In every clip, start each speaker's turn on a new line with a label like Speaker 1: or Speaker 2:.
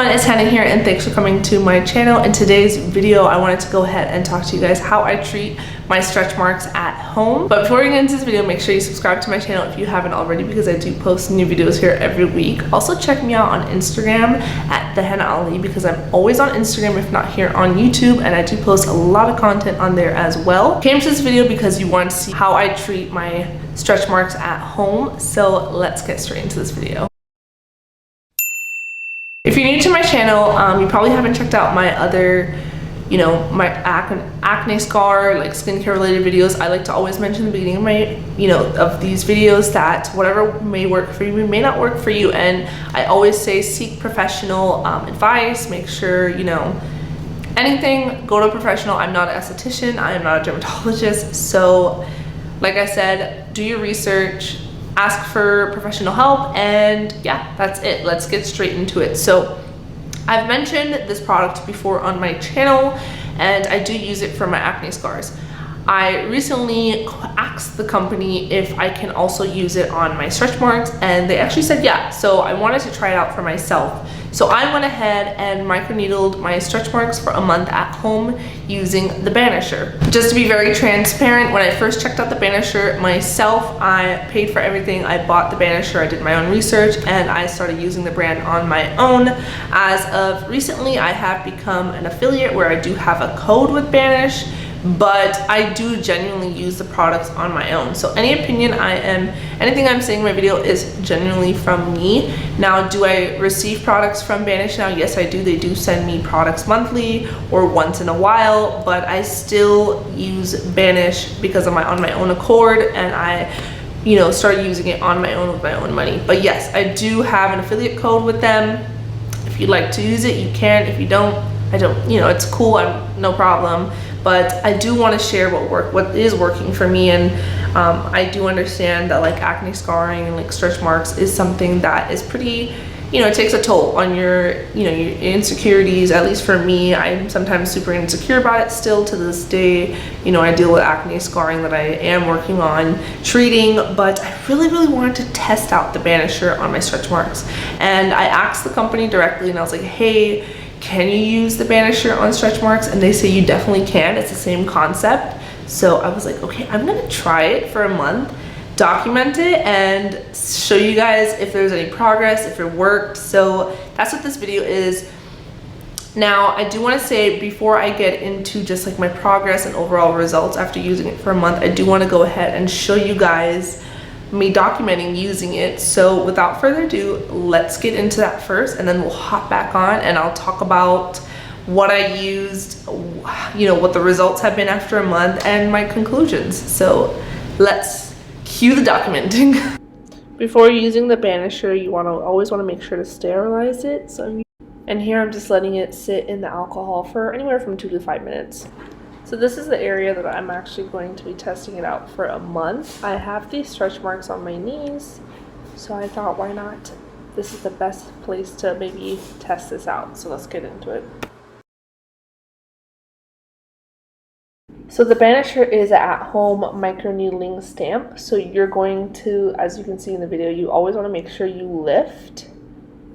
Speaker 1: everyone, it's Hannah here and thanks for coming to my channel. In today's video, I wanted to go ahead and talk to you guys how I treat my stretch marks at home. But before we get into this video, make sure you subscribe to my channel if you haven't already because I do post new videos here every week. Also check me out on Instagram at Thehennaali because I'm always on Instagram if not here on YouTube, and I do post a lot of content on there as well. Came to this video because you want to see how I treat my stretch marks at home. So let's get straight into this video. If you're new to my channel, you probably haven't checked out my other, my acne scar, like skincare related videos. I like to always mention in the beginning of my, of these videos that whatever may work for you may not work for you. And I always say seek professional advice. Make sure, anything, go to a professional. I'm not an esthetician. I am not a dermatologist. So like I said, do your research. Ask for professional help, and yeah, that's it. Let's get straight into it. So I've mentioned this product before on my channel and I do use it for my acne scars. I recently asked the company if I can also use it on my stretch marks and they actually said yeah, so I wanted to try it out for myself. So I went ahead and microneedled my stretch marks for a month at home using the Banisher. Just to be very transparent, when I first checked out the Banisher myself, I paid for everything. I bought the Banisher, I did my own research, and I started using the brand on my own. As of recently, I have become an affiliate where I do have a code with Banish, but I do genuinely use the products on my own. So anything I'm saying in my video is genuinely from me. Now, do I receive products from Banish now? Yes, I do. They do send me products monthly or once in a while, but I still use Banish because I'm on my own accord, and I started using it on my own with my own money. But yes, I do have an affiliate code with them. If you'd like to use it, you can. If you don't, I don't, it's cool. No problem. But I do want to share what is working for me, and I do understand that like acne scarring and like stretch marks is something that is pretty, it takes a toll on your, your insecurities. At least for me, I'm sometimes super insecure about it still to this day. I deal with acne scarring that I am working on treating, but I really wanted to test out the Banisher on my stretch marks. And I asked the company directly and I was like, hey, can you use the Banisher on stretch marks? And they say you definitely can. It's the same concept. So I was like, okay, I'm gonna try it for a month, document it, and show you guys if there's any progress, if it worked. So that's what this video is. Now, I do want to say before I get into just like my progress and overall results after using it for a month, I do want to go ahead and show you guys me documenting using it. So without further ado, let's get into that first, and then we'll hop back on and I'll talk about what I used, what the results have been after a month and my conclusions. So let's cue the documenting. Before using the Banisher, you always want to make sure to sterilize it. And here I'm just letting it sit in the alcohol for anywhere from 2 to 5 minutes. So this is the area that I'm actually going to be testing it out for a month. I have these stretch marks on my knees, so I thought, why not? This is the best place to maybe test this out. So let's get into it. So the Banisher is an at-home microneedling stamp. So you're going to, as you can see in the video, you always want to make sure you lift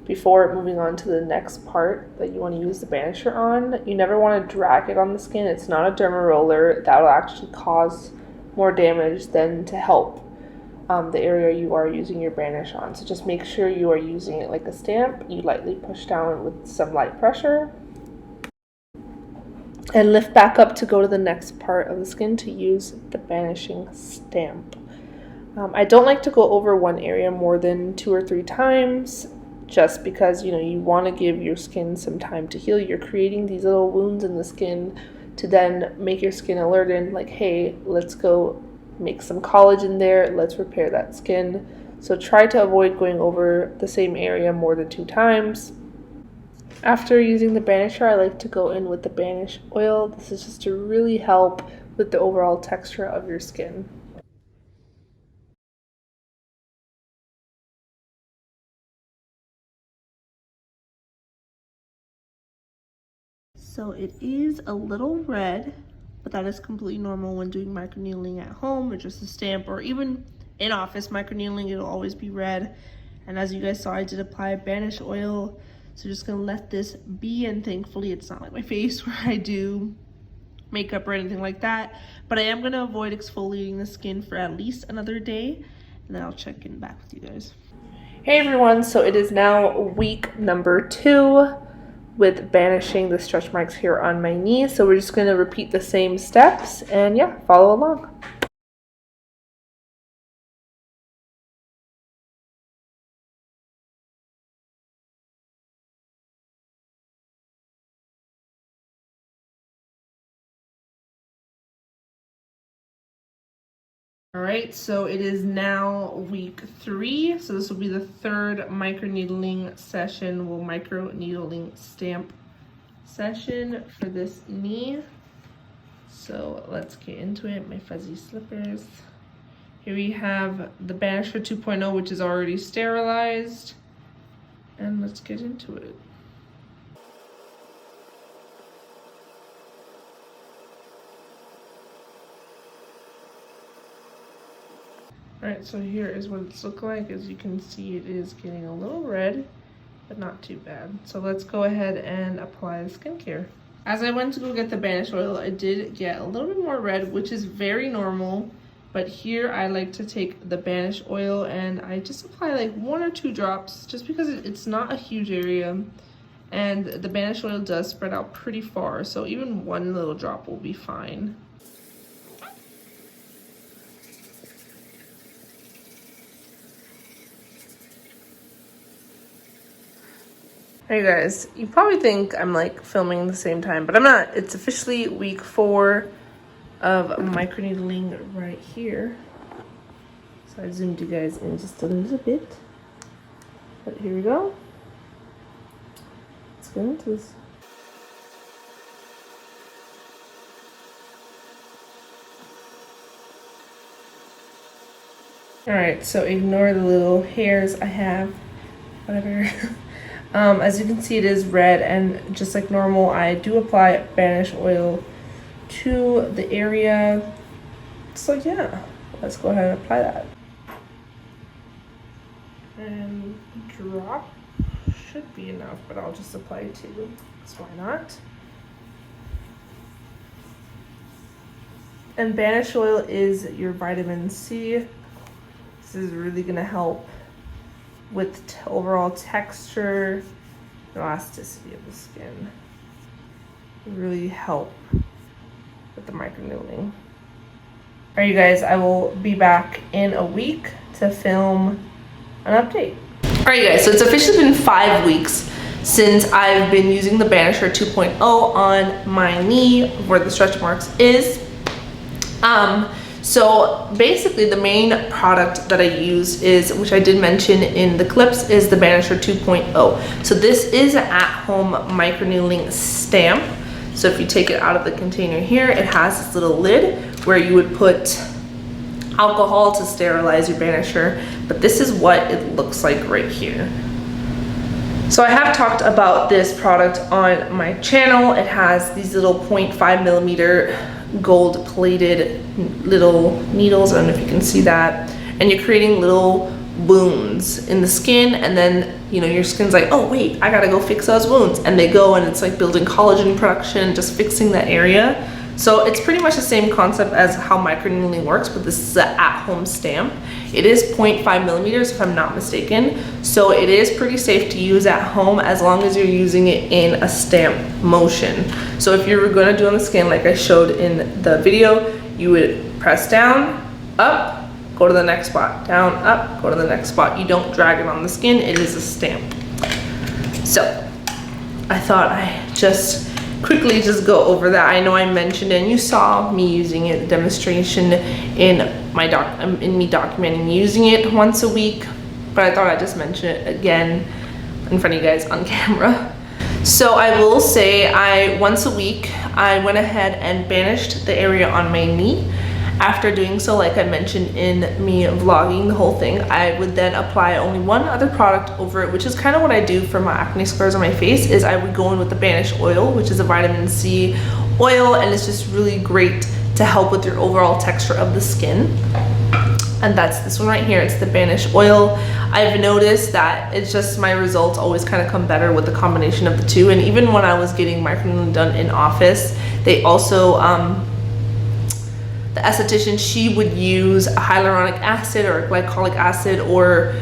Speaker 1: before moving on to the next part that you want to use the Banisher on. You never want to drag it on the skin. It's not a derma roller. That will actually cause more damage than to help the area you are using your Banish on. So just make sure you are using it like a stamp. You lightly push down with some light pressure and lift back up to go to the next part of the skin to use the banishing stamp. I don't like to go over one area more than 2 or 3 times, just because you want to give your skin some time to heal. You're creating these little wounds in the skin to then make your skin alert and like, hey, let's go make some collagen there, let's repair that skin. So try to avoid going over the same area more than 2 times. After using the Banisher, I like to go in with the Banish oil. This is just to really help with the overall texture of your skin. So it is a little red, but that is completely normal when doing microneedling at home or just a stamp, or even in office microneedling, it'll always be red. And as you guys saw, I did apply Banish oil So just gonna let this be, and thankfully it's not like my face where I do makeup or anything like that. But I am gonna avoid exfoliating the skin for at least another day, and then I'll check in back with you guys. Hey everyone, so it is now week number 2 with banishing the stretch marks here on my knee. So we're just gonna repeat the same steps and yeah, follow along. All right, so it is now week 3. So this will be the 3rd microneedling session, well, microneedling stamp session for this knee. So let's get into it. My fuzzy slippers. Here we have the Banisher 2.0, which is already sterilized. And let's get into it. Alright, so here is what it's looking like. As you can see, it is getting a little red, but not too bad. So let's go ahead and apply the skincare. As I went to go get the Banish oil, I did get a little bit more red, which is very normal. But here I like to take the Banish oil and I just apply like 1 or 2 drops, just because it's not a huge area. And the Banish oil does spread out pretty far, so even 1 little drop will be fine. Hey guys, you probably think I'm like filming at the same time, but I'm not. It's officially week 4 of microneedling right here. So I zoomed you guys in just a little bit. But here we go. Let's get into this. Alright, so ignore the little hairs I have. Whatever. As you can see, it is red, and just like normal, I do apply Banish oil to the area. So yeah, let's go ahead and apply that. And drop should be enough, but I'll just apply 2, so why not? And Banish oil is your vitamin C. This is really gonna help with overall texture and elasticity of the skin. Really help with the microneedling. Alright you guys, I will be back in a week to film an update. Alright guys, so it's officially been 5 weeks since I've been using the Banisher 2.0 on my knee where the stretch marks is. So basically the main product that I use is, which I did mention in the clips, is the Banisher 2.0. So this is an at-home microneedling stamp. So if you take it out of the container here, it has this little lid where you would put alcohol to sterilize your Banisher. But this is what it looks like right here. So I have talked about this product on my channel. It has these little 0.5 millimeter gold plated little needles. I don't know if you can see that. And you're creating little wounds in the skin, and then you know your skin's like, oh wait, I gotta go fix those wounds, and they go, and it's like building collagen production, just fixing that area. So it's pretty much the same concept as how microneedling works, but this is an at-home stamp. It is 0.5 millimeters if I'm not mistaken, so it is pretty safe to use at home as long as you're using it in a stamp motion. So if you're gonna do on the skin like I showed in the video, you would press down, up, go to the next spot, down, up, go to the next spot. You don't drag it on the skin, it is a stamp. So I thought I just quickly just go over that. I know I mentioned it and you saw me using it, demonstration in my me documenting using it once a week, but I thought I'd just mention it again in front of you guys on camera. So I will say once a week I went ahead and banished the area on my knee. After doing so, like I mentioned in me vlogging the whole thing, I would then apply only one other product over it, which is kind of what I do for my acne scars on my face, is I would go in with the Banish oil, which is a vitamin C oil, and it's just really great to help with your overall texture of the skin. and that's this one right here. It's the Banish oil. I've noticed that it's just my results always kind of come better with the combination of the two. And even when I was getting microneedling done in office, they also the esthetician, she would use a hyaluronic acid or a glycolic acid, or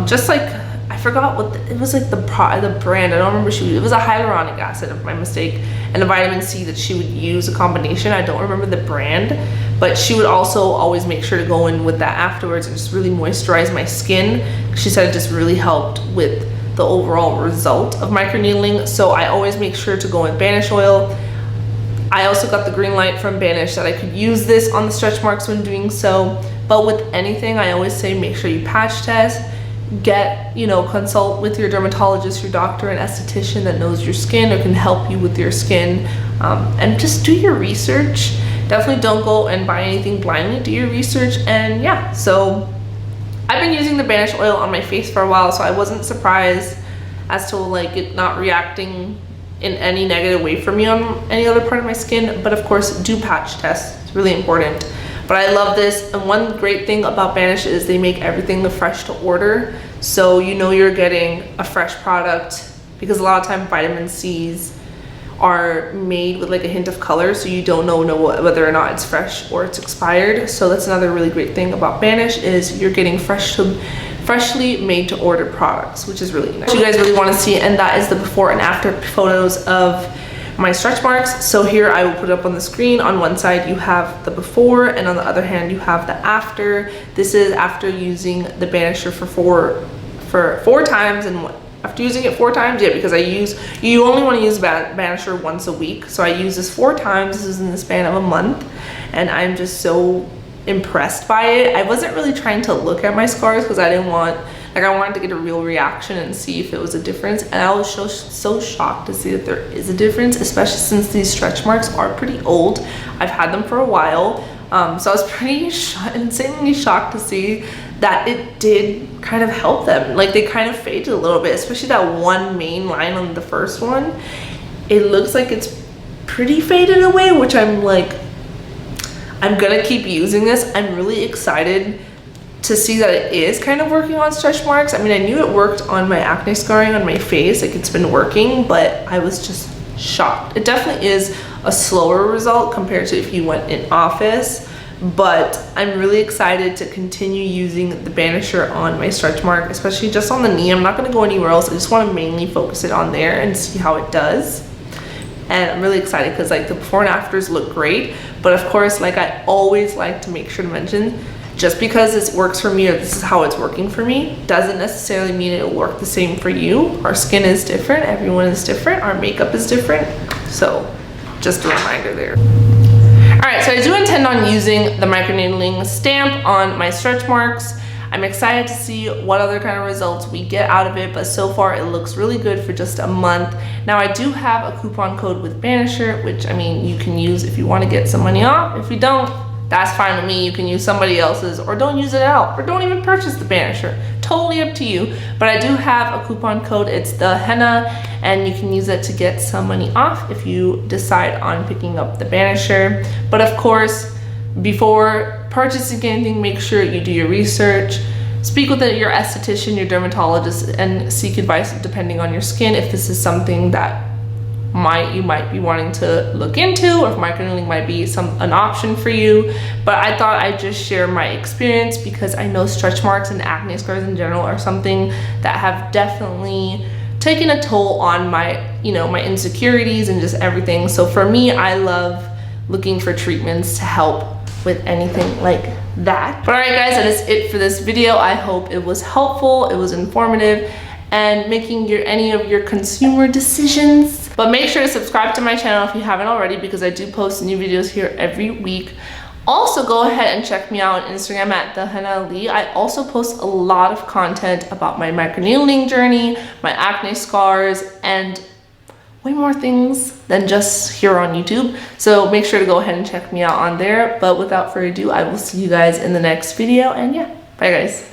Speaker 1: just like, I forgot what it was, like the brand. I don't remember. It was a hyaluronic acid, my mistake, and a vitamin C that she would use, a combination. I don't remember the brand, but she would also always make sure to go in with that afterwards and just really moisturize my skin. She said it just really helped with the overall result of microneedling. So I always make sure to go with Banish oil. I also got the green light from Banish that I could use this on the stretch marks when doing so. But with anything, I always say make sure you patch test. Get, consult with your dermatologist, your doctor, and esthetician that knows your skin or can help you with your skin, and just do your research. Definitely don't go and buy anything blindly. Do your research. And yeah, so I've been using the Banish oil on my face for a while, so I wasn't surprised as to like it not reacting in any negative way for me on any other part of my skin. But of course, do patch test. It's really important. But I love this, and one great thing about Banish is they make everything fresh to order, so you're getting a fresh product, because a lot of times vitamin C's are made with like a hint of color, so you don't know whether or not it's fresh or it's expired. So that's another really great thing about Banish, is you're getting freshly made to order products, which is really nice. You guys really want to see, and that is the before and after photos of my stretch marks. So here I will put it up on the screen. On one side you have the before, and on the other hand you have the after. This is after using the Banisher for four times, and after using it 4 times, yeah, because you only want to use Banisher once a week. So I use this 4 times. This is in the span of a month, and I'm just so impressed by it. I wasn't really trying to look at my scars because I wanted to get a real reaction and see if it was a difference, and I was so shocked to see that there is a difference, especially since these stretch marks are pretty old. I've had them for a while, so I was pretty insanely shocked to see that it did kind of help them. Like, they kind of faded a little bit, especially that one main line on the first one. It looks like it's pretty faded away, which I'm like, I'm gonna keep using this. I'm really excited to see that it is kind of working on stretch marks. I mean, I knew it worked on my acne scarring on my face, like it's been working, but I was just shocked. It definitely is a slower result compared to if you went in office, but I'm really excited to continue using the Banisher on my stretch mark, especially just on the knee. I'm not gonna go anywhere else. I just wanna mainly focus it on there and see how it does. And I'm really excited because like the before and afters look great, but of course, like I always like to make sure to mention, just because this works for me or this is how it's working for me doesn't necessarily mean it'll work the same for you. Our skin is different, everyone is different, our makeup is different. So just a reminder there. All right, so I do intend on using the microneedling stamp on my stretch marks. I'm excited to see what other kind of results we get out of it, but so far it looks really good for just a month. Now I do have a coupon code with Banisher, which I mean, you can use if you want to get some money off. If you don't, that's fine with me. You can use somebody else's, or don't use it at all, or don't even purchase the Banisher. Totally up to you. But I do have a coupon code. It's Thehennaali, and you can use it to get some money off if you decide on picking up the Banisher. But of course, before purchasing anything, make sure you do your research. Speak with your esthetician, your dermatologist, and seek advice depending on your skin if this is something that you might be wanting to look into, or if microneedling might be an option for you. But I thought I'd just share my experience because I know stretch marks and acne scars in general are something that have definitely taken a toll on my my insecurities and just everything. So for me, I love looking for treatments to help with anything like that. But all right guys, that is it for this video. I hope it was helpful, it was informative, and making any of your consumer decisions. But make sure to subscribe to my channel if you haven't already, because I do post new videos here every week. Also, go ahead and check me out on Instagram at Thehennaali. I also post a lot of content about my microneedling journey, my acne scars, and way more things than just here on YouTube. So make sure to go ahead and check me out on there. But without further ado, I will see you guys in the next video. And yeah, bye guys.